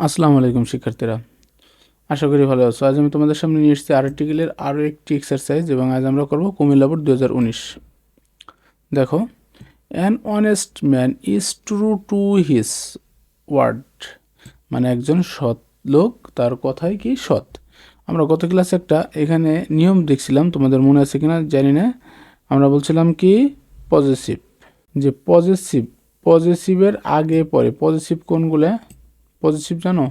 আসসালামু আলাইকুম শিক্ষার্থীরা, আশা করি ভালো আছো। আজ আমি তোমাদের সামনে নিয়ে এসেছি আর্টিকেলের আরও একটি এক্সারসাইজ এবং আজ আমরা করব কুমিল্লা বোর্ড 2019। দেখো, an honest man is true to his word, মানে একজন সৎ লোক তার কথাই কি সৎ। আমরা গত ক্লাসে একটা এখানে নিয়ম দেখছিলাম, তোমাদের মনে আছে কিনা জানি না। আমরা বলছিলাম কি পজিটিভ, যে পজিটিভের আগে পরে পজিটিভ কোনগুলা? পজিটিভ জানো?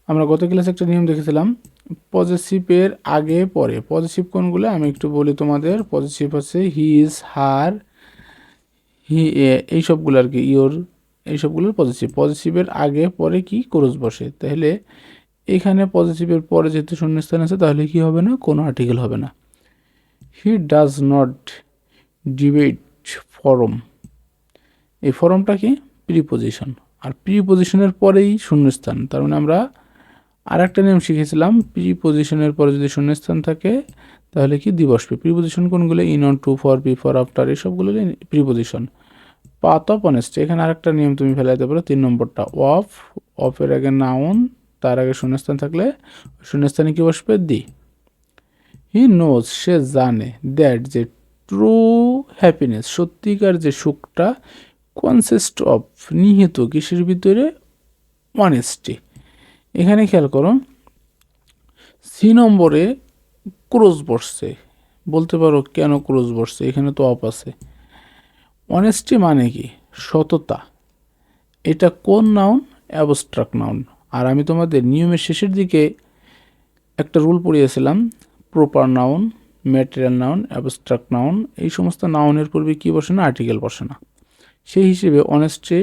আমরা গত ক্লাসে একটা নিয়ম দেখেছিলাম, পজিটিভের আগে পরে পজিটিভ কোনগুলো আমি একটু বলি তোমাদের। পজিটিভ হচ্ছে হিজ, হার, হি, এই সবগুলো আর কি, ইয়োর, এই সবগুলোর পজিটিভ। পজিটিভের আগে পরে কি ক্রস বসে, তাহলে এখানে পজিটিভের পরে যেহেতু শূন্যস্থান আছে তাহলে কি হবে না, কোনো আর্টিকেল হবে না। He does not debate form, এই ফরমটা কি প্রিপোজিশন, আর প্রিপোজিশনের পরেই শূন্যস্থান। তার মানে আমরা আর একটা নিয়ম শিখেছিলাম, প্রিপোজিশনের পরে যদি শূন্যস্থান থাকে তাহলে কি দি বসবে। প্রিপোজিশন কোনগুলো? In, on, to, for, before, after, এসবগুলো প্রিপোজিশন। পাথ অফ অনেস্টি, এখানে আরেকটা নিয়ম তুমি ফেলাইতে পারো, 3 নম্বরটা। অফের আগে নাউন, তার আগে শূন্যস্থান থাকলে শূন্যস্থানে কি বসবে? দি। হি নোজ, সে জানে, দ্যাট যে ট্রু হ্যাপিনেস, সত্যিকার যে সুখটা, কনসিস্ট অফ, নিহিত কিসের ভিতরে? অনেস্টি। এখানে খেয়াল করো, সি নম্বরে ক্রস বসছে। বলতে পারো কেন ক্রস বসছে, এখানে তো অফ আছে। অনেস্টি মানে কি? সততা। এটা কোন নাউন? Abstract noun. আর আমি তোমাদের নিয়মের শেষের দিকে একটা রুল পড়িয়েছিলাম, proper noun, material noun, abstract noun, এই সমস্ত নাউনের পূর্বে কি বসে না? আর্টিকেল বসে না। সেই হিসেবে অনেস্টি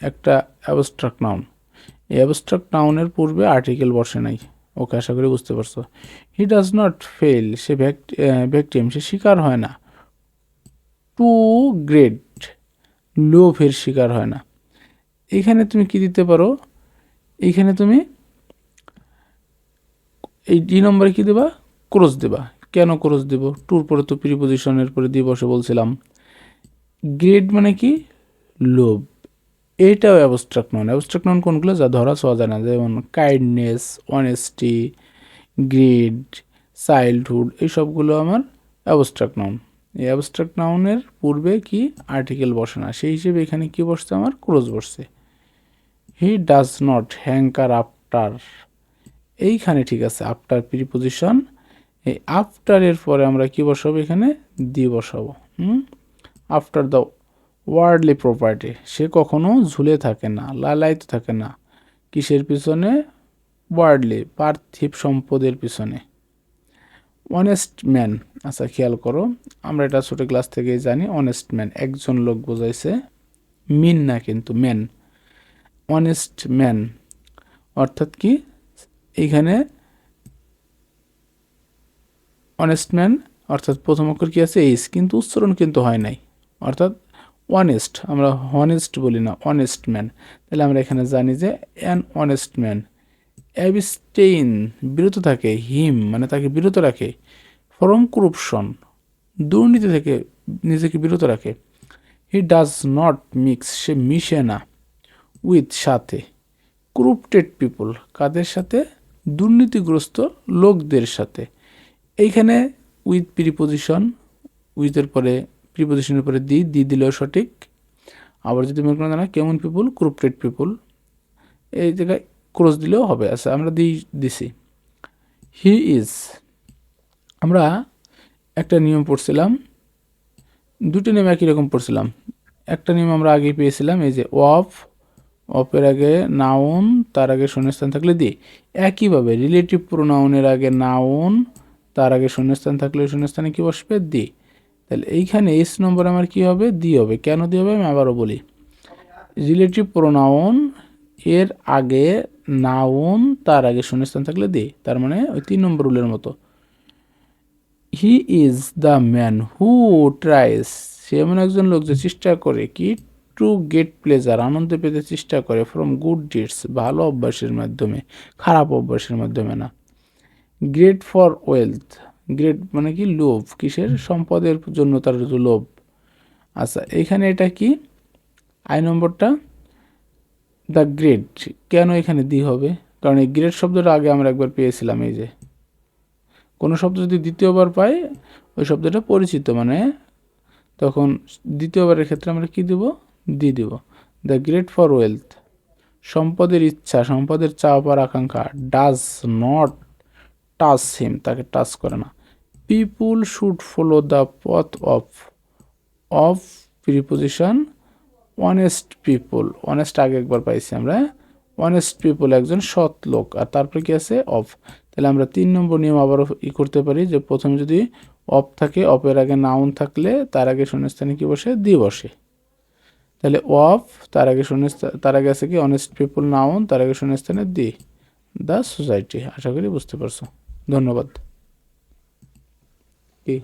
একটা অ্যাবস্ট্রাক্ট নাউন, এই অ্যাবস্ট্রাক্ট নাউনের পূর্বে আর্টিকেল বসে নাই। ওকে, আশা করি বুঝতে পারছো। হি ডাজ নট ফেল, সে ভ্যাকটিম, সে শিকার হয় না। টু গ্রেট, লোভের শিকার হয় না। এখানে তুমি কি দিতে পারো? এইখানে তুমি এই ডি নম্বরে কি দেবা? ক্রস দেবা। কেন ক্রস দেব? টুর পরে তো প্রিপোজিশনের পরে দিয়ে বসে বলছিলাম। গ্রেট মানে কি? লোভ। এটাও অ্যাবস্ট্রাক্ট নন। অ্যাবস্ট্রাক্ট নন কোনগুলো? যা ধরা ছোঁয়া যায় না, যেমন কাইন্ডনেস, অনেস্টি, গ্রিড, চাইল্ডহুড, এই সবগুলো আমার অ্যাবস্ট্রাক্ট নাউন। এই অ্যাবস্ট্রাক্ট নাউনের পূর্বে কি আর্টিকেল বসে না, সেই হিসেবে এখানে কি বসছে? আমার ক্রস বসছে। He does not hanker after, এইখানে ঠিক আছে, আফটার প্রিপোজিশন। এই আফটারের পরে আমরা কি বসাবো? এখানে দি বসাবো। আফটার দ্য ওয়ার্ল্ডলি প্রপার্টি, সে কখনো ঝুলে থাকে না, লালায়িত থাকে না। কিসের পিছনে? ওয়ার্ল্ডলি, পার্থিব সম্পদের পিছনে। অনেস্ট ম্যান, আচ্ছা খেয়াল করো, আমরা এটা ছোটো ক্লাস থেকেই জানি, অনেস্ট ম্যান একজন লোক বোঝাইছে, মিন না কিন্তু ম্যান। অনেস্ট ম্যান অর্থাৎ কি? এইখানে অনেস্ট ম্যান অর্থাৎ প্রথম অক্ষর কি আছে? এইস, কিন্তু উচ্চারণ কিন্তু হয় নাই, অর্থাৎ অনেস্ট, আমরা হনেস্ট বলি না, অনেস্ট ম্যান। তাহলে আমরা এখানে জানি যে অ্যান অনেস্ট ম্যান অ্যাবস্টেইন, বিরত থাকে, হিম মানে তাকে বিরত রাখে, ফ্রম করুপশন, দুর্নীতি থেকে নিজেকে বিরত রাখে। হি ডাজ নট মিক্স, সে মিশে না, উইথ সাথে, করুপ্টেড পিপল, কাদের সাথে? দুর্নীতিগ্রস্ত লোকদের সাথে। এইখানে উইথ প্রিপোজিশন, উইথের পরে প্রিপোজিশনের পরে দি দিলেও সঠিক। আবার যদি মনে করেন না কেমন পিপুল, করুপ্টেড পিপুল, এই জায়গায় ক্রস দিলেও হবে। আচ্ছা আমরা দিছি। হি ইজ, আমরা একটা নিয়ম পড়ছিলাম, দুটো নিয়ম একই রকম পড়ছিলাম। একটা নিয়ম আমরা আগেই পেয়েছিলাম, এই যে অফের আগে নাউন, তার আগে শূন্যস্থান থাকলে দি। একইভাবে রিলেটিভ প্রোনাউনের আগে নাউন, তার আগে শূন্যস্থান থাকলে শূন্যস্থানে কি বসবে? দি। তাহলে এইখানে এস নম্বর আমার কি হবে? দি হবে। কেন দি হবে আমি আবারও বলি, রিলেটিভ প্রোনাউন এর আগে নাউন, তার আগে শূন্যস্থান থাকলে দি, তার মানে ওই 3 নম্বর রুলের মতো। He is the man who tries, সে এমন একজন লোক যে চেষ্টা করে কি? টু গেট প্লেজার, আনন্দ পেতে চেষ্টা করে, ফ্রম গুড ডিডস, ভালো অভ্যাসের মাধ্যমে, খারাপ অভ্যাসের মাধ্যমে না। গ্রেট ফর ওয়েলথ, গ্রেট মানে কি? লোভ, কিসের? সম্পদের জন্য তার লোভ। আচ্ছা এখানে এটা কি? আই নম্বরটা দ্য গ্রেট, কেন এখানে দি হবে? কারণ এই গ্রেট শব্দটা আগে আমরা একবার পেয়েছিলাম। এই যে কোনো শব্দ যদি দ্বিতীয়বার পাই ওই শব্দটা পরিচিত, মানে তখন দ্বিতীয়বারের ক্ষেত্রে আমরা কি দেব? দি দেব। দ্য গ্রেট ফর ওয়েলথ, সম্পদের ইচ্ছা, সম্পদের চাওয়া পাওয়ার আকাঙ্ক্ষা, ডাজ নট টাচ হিম, তাকে টাচ করে না। পিপুল শুড ফলো দ্য পথ of preposition honest people, honest আগে একবার পাইছি আমরা, অনেস্ট পিপুল একজন সৎ লোক, আর তারপরে কি আছে? অফ। তাহলে আমরা 3 নম্বর নিয়ম আবারও করতে পারি যে প্রথমে যদি অফ থাকে, অফের আগে নাউন থাকলে তার আগে শূন্যস্থানে কি বসে? দি বসে। তাহলে অফ, তার আগে তার আগে আছে কি? অনেস্ট পিপুল নাউন, তার আগে শূন্যস্থানে দি, দ্য সোসাইটি। আশা করি বুঝতে পারছো। ধন্যবাদ। কি